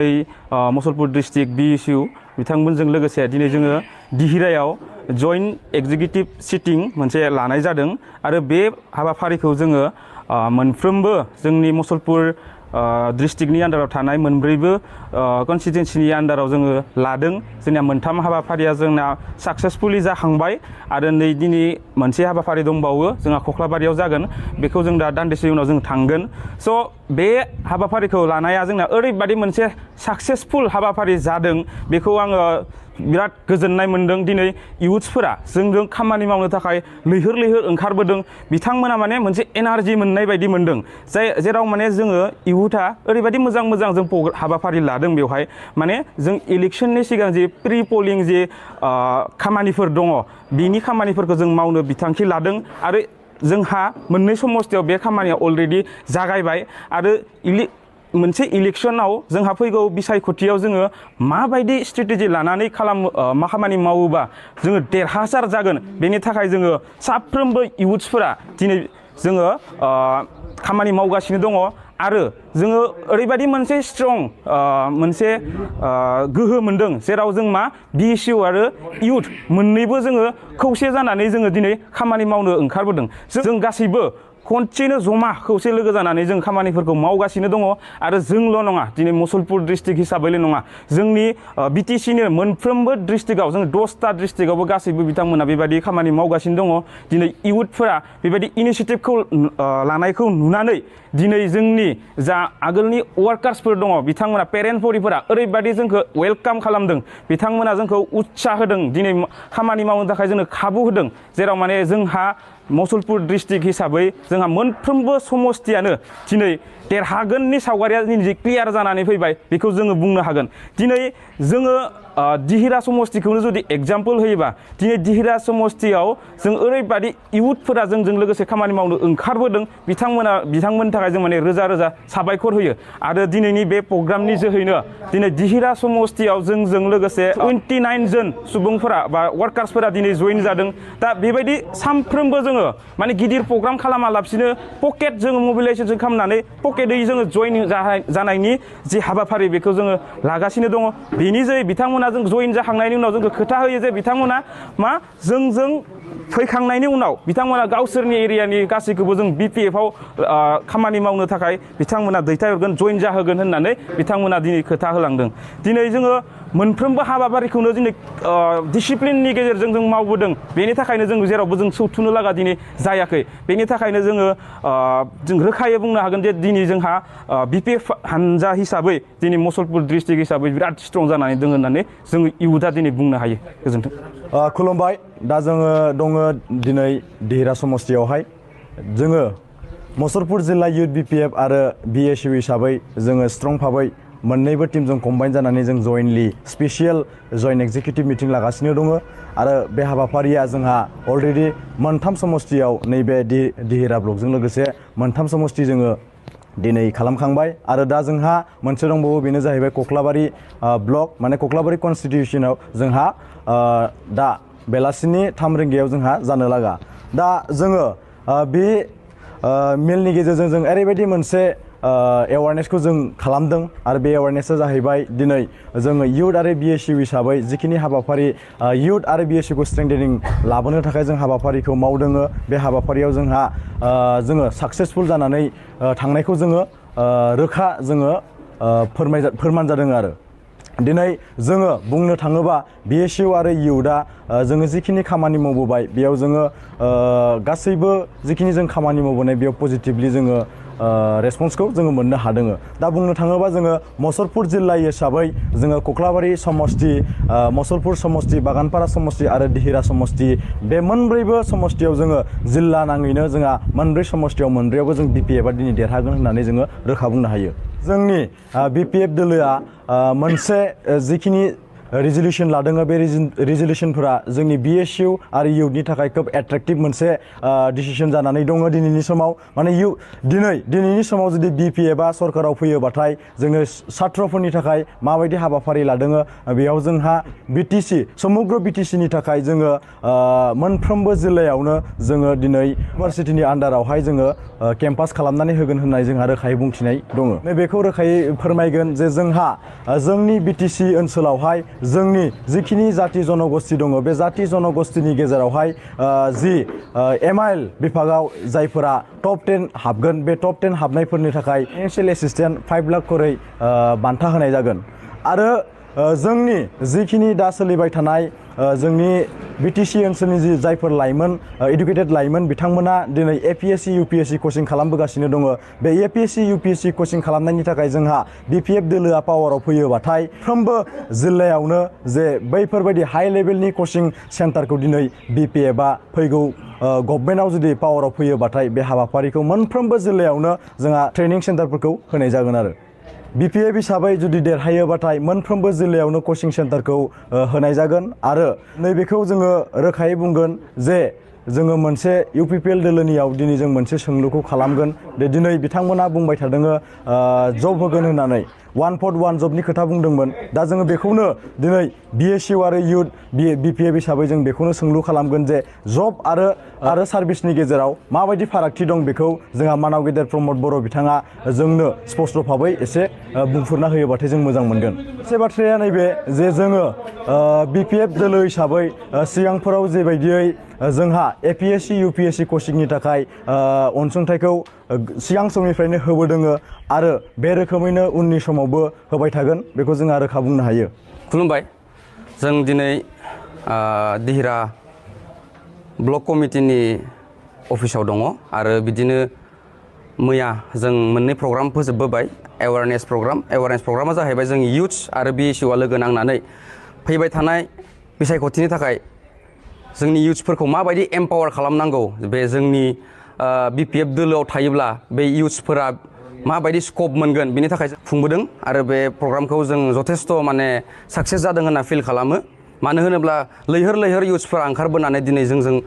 Musalpur district BSU बिथांमोनजों लोगोसे दिनै जोङो दिहिरायाव जइन्ट एग्जिकिउटिभ सिटिं मोनसे लानाय जादों आरो बे हाबाफारिखौ जोङो मोनफ्रोमबो जोंनि मुसलपुर डिस्ट्रिक्टनि आन्दाराव थानाय मोनब्रैबो कन्स्टिटुएन्सिनि आन्दाराव जोङो लादों। जोंनिया मोनथाम हाबाफारिया जोंना साक्सेसफुली जाखांबाय आरो नै दिनै मोनसे हाबाफारि दंबावो जोंहा खख्लाबारियाव जागोन। बेखौ जों दा दान्दिसे उनाव जों थांगोन। स' बे हाबाफारिखौ लानाया जोंना ओरैबादि मोनसे साक्सेसफुल हाबाफारि जादों बेखौ आङो बिराद गोजोननाय मोनदों। दिनै इयुथ्सफोरा जोंजों खामानि मावनो थाखाय लैहोर लैहोर ओंखारबोदों। बिथांमोना माने मोनसे एनार्जि मोननाय बायदि मोनदों जेराव माने जोङो इयुथआ ओरैबायदि मोजां मोजां जों हाबाफारि लादों। बेवहाय माने जों इलेक्शननि सिगां जे प्रि पलिं जे खामानिफोर दङ बिनि खामानिफोरखौ जों मावनो बिथांखि लादों आरो जोंहा मोननै समस्थियाव बे खामानिया अलरेडि जागायबाय आरो मोनसे इलेक्शनाव जोंहा फैगौ बिसायख'थियाव जोङो माबायदि स्ट्रेटेजि लानानै मा खामानि मावोबा जोङो देरहासार जागोन बेनि थाखाय जोङो साफ्रोमबो इयुथ्सफोरा दिनै जोङो खामानि मावगासिनो दङ आरो जोङो ओरैबायदि मोनसे स्ट्रं मोनसे गोहो मोनदों जेराव जों मा BSU आरो इयुथ मोननैबो जोङो खौसे जानानै जोङो दिनै खामानि मावनो ओंखारबोदों। जों गासैबो खनसेनो जमा खौसे लोगो जानानै जों खामानिफोरखौ मावगासिनो दङ आरो जोंल' नङा दिनै मुसलपुर डिस्ट्रिक्ट हिसाबैल' नङा जोंनि BTCनि मोनफ्रोमबो डिस्ट्रिक्टआव जों 10टा डिस्ट्रिक्टआवबो गासैबो बिथांमोना बेबायदि खामानि मावगासिनो दङ। दिनै इयुथफोरा बेबायदि इनिशिएटिभखौ लानायखौ नुनानै दिनै जोंनि जा आगोलनि वार्कार्सफोर दङ बिथांमोना पेरेन्ट फरिफोरा ओरैबायदि जोंखौ वेलकाम खालामदों। बिथांमोना जोंखौ उत्साह होदों। दिनै खामानि मावनो थाखाय जोंनो खाबु होदों जेराव माने जोंहा मुसलपुर डिस्ट्रिक्ट हिसाबै जोंहा मोनफ्रोमबो समस्थियानो दिनै देरहागोननि सावगारिया दिनै क्लियार जानानै फैबाय बेखौ जोङो बुंनो हागोन। दिनै जोङो दिहिरा समस्थिखौनो जुदि एग्जाम्पल होयोबा दिनै दिहिरा समस्थियाव जों ओरैबादि इयुथफोरा जोंजों लोगोसे खामानि मावनो ओंखारबोदों। बिथांमोननि थाखाय जों माने रोजा रोजा साबायखर होयो आरो दिनैनि बे प्रग्रामनि जोहैनो दिनै दिहिरा समस्थियाव जोंजों लोगोसे 29 जन सुबुंफोरा बा वार्कार्सफोरा दिनै जइन जादों। दा बेबायदि सानफ्रोमबो जोङो माने गिदिर प्रग्राम खालामालासिनो पकेट जोङो मबिलाइजेसन खालामनानै पकेटै जोङो जइन जानायनि जि हाबाफारि बेखौ जोङो लागासिनो दङ। बेनि जोहै बिथांमोना जों जइन जाखांनायनि उनाव जोंखौ खोथा होयो जे बिथांमोना मा जोंजों फैखांनायनि उनाव बिथांमोना गावसोरनि एरियानि गासैखौबो जों BPF आव खामानि मावनो थाखाय बिथांमोना दैथायहरगोन जइन जाहोगोन होननानै बिथांमोना दिनै खोथा होलांदों। दिनै जोङो मोनफ्रोमबो हाबाफारिखौनो दिनै डिसिप्लिननि गेजेरजों जों मावबोदों। बेनि थाखायनो जों जेरावबो जों सौथुनो लागा दिनै जायाखै। बेनि थाखायनो जों रोखायै बुंनो हागोन जे दिनै जोंहा BPF हानजा हिसाबै दिनै मुसलपुर डिस्ट्रिक्ट हिसाबै बिराद स्ट्रं जानानै दङ होननानै जोङो इयुथआ दिनै बुंनो हायो। गोजोन्थों। खुलुमबाय। दा जोङो दङ दिनै दिहिरा समस्थियावहाय जोङो मुसलपुर जिल्ला इयुथ BPF आरो BSU हिसाबै जोङो स्ट्रं भाबै मोननैबो टीमजों कम्बाइन जानानै जों जइन्टलि स्पेसियेल जइन्ट एग्जिकिउटिभ मिटिं लागासिनो दङ आरो बे हाबाफारिया जोंहा अलरेडि मोनथाम समस्थियाव नैबे दिहिरा ब्लकजों लोगोसे मोनथाम समस्थि जोङो दिनै खालामखांबाय आरो दा जोंहा मोनसे दंबावो बेनो जाहैबाय कख्लाबारि ब्लक माने कख्लाबारि कन्स्टिटिउसनाव जोंहा दा बेलासिनि 3 रिंगायाव जोंहा जानो लागा। दा जोङो बे मेलनि गेजेरजों जों ओरैबायदि मोनसे एवारनेसखौ जों खालामदों आरो बे एवारनेसआ जाहैबाय दिनै जोङो इयुथ आरो BSU हिसाबै जिखिनि हाबाफारि इयुथ आरो BSU खौ स्ट्रेंथेनिं लाबोनो थाखाय जों हाबाफारिखौ मावदों। बे हाबाफारियाव जोंहा जोङो साक्सेसफुल जानानै थांनायखौ जोङो रोखा जोङो फोरमान जादों आरो दिनै जोङो बुंनो थाङोबा BSU आरो इयुथआ जोङो जिखिनि खामानि मावबोबाय बेयाव जोङो गासैबो जिखिनि जों खामानि मावबोनाय बेयाव पजिटिभलि जोङो रेसपन्सखौ जोङो मोननो हादों। दा बुंनो थाङोबा जोङो मुसलपुर जिल्ला हिसाबै जोङो कख्लाबारि समस्ति मुसलपुर समस्ति बागानपारा समस्ति आरो दिहिरा समस्ति बे मोनब्रैबो समस्तियाव जोङो जिल्ला नाङैनो जोंहा मोनब्रै समस्तियाव मोनब्रैयावबो जों BPFआ दिनै देरहागोन होननानै जोङो रोखा बुंनो हायो। जोंनि BPF दोलोआ मोनसे जिखिनि रिजलिउसन लादों बे रिजलिउसनफोरा जोंनि BSU आरो इयुथनि थाखाय खोब एट्रेक्टिभ मोनसे डिसिसन जानानै दङ दिनैनि समाव माने दिनैनि समाव जुदि BPF आ सरकाराव फैयोबाथाय जोङो सात्रफोरनि थाखाय माबायदि हाबाफारि लादों बेयाव जोंहा BTC समग्र BTC नि थाखाय जोङो मोनफ्रोमबो जिल्लायावनो जोङो दिनै इउनिभारसिटिनि आन्डारावहाय जोङो केम्पास खालामनानै होगोन होननाय जोंहा रोखायै बुंथिनाय दङ बेखौ रोखायै फोरमायगोन जे जोंहा जोंनि BTC ओनसोलावहाय जोंनि जिखिनि जाति जनगोष्ठी दङ बे जाति जनगोष्ठीनि गेजेरावहाय जि MIL बिभागाव जायफोरा टप 10 हाबगोन बे टप 10 हाबनायफोरनि थाखाय फाइनान्सियेल एसिस्टेन्ट 5 लाख करै बान्था होनाय जागोन आरो जोंनि जिखिनि दा सोलिबाय थानाय जोंनि BTC ओनसोलनि जि जायफोर लाइमोन इडुकेटेड लाइमोन बिथांमोना दिनै APSC UPSC कचिं खालामबोगासिनो दङ बे APSC UPSC कचिं खालामनायनि थाखाय जोंहा BPF दोलोआ पावाराव फैयोबाथाय फ्रोमबो जिल्लायावनो जे बैफोरबायदि हाई लेभेलनि कचिं सेन्टारखौ दिनै BPF आ फैगौ गभर्नमेन्टआव जुदि पावाराव फैयोबाथाय बे हाबाफारिखौ मोनफ्रोमबो जिल्लायावनो जोंहा ट्रेनिं सेन्टारफोरखौ होनाय जागोन आरो BPF हिसाबै जुदि देरहायोबाथाय मोनफ्रोमबो जिल्लायावनो कचिं सेन्टारखौ होनाय जागोन आरो नैबेखौ जोङो रोखायै बुंगोन जे जोङो मोनसे UPPL दोलोनियाव दिनै जों मोनसे सोंलुखौ खालामगोन दिनै बिथांमोना बुंबाय थादों जब होगोन होननानै 141 जबनि खोथा बुंदोंमोन दा जोङो बेखौनो दिनै BSU आरो इयुथ BPF हिसाबै जों बेखौनो सोंलु खालामगोन जे जब आरो सार्भिसनि गेजेराव माबायदि फारागथि दं बेखौ जोंहा मानाव गेदेर प्रमद बर' बिथाङा जोंनो स्पष्ट भाबै एसे बुंफोरना होयोबाथाय जों मोजां मोनगोन मोनसे बाथ्राया नैबे जे जोङो BPF दोलो हिसाबै सिगांफोराव जेबायदियै जोंहा APSC UPSC कचिंनि थाखाय अनसुंथाइखौ सिगां समनिफ्रायनो होबोदों आरो बे रोखोमैनो उननि समावबो होबाय थागोन बेखौ जोंहा रोखा बुंनो हायो खुलुमबाय जों दिनै दिहिरा ब्लक कमिटिनि अफिसाव दङ आरो बिदिनो मैया जों मोननै प्रग्राम फोजोबबोबाय एवारनेस प्रग्रामा जाहैबाय जों इयुथ्स आरो BSU आ लोगो नांनानै फैबाय थानाय बिसायख'थिनि थाखाय जोंनि इयुथ्सफोरखौ माबायदि एम्पावार खालामनांगौ बे जोंनि BPF दोलोआव थायोब्ला बे इयुथ्सफोरा माबायदि स्कप मोनगोन बिनि थाखाय खुंबोदों आरो बे प्रग्रामखौ जों जथेस्थ माने साक्सेस जादों होनना फिल खालामो मानो होनोब्ला लैहोर इयुथ्सफोरा ओंखारबोनानै दिनै जोंजों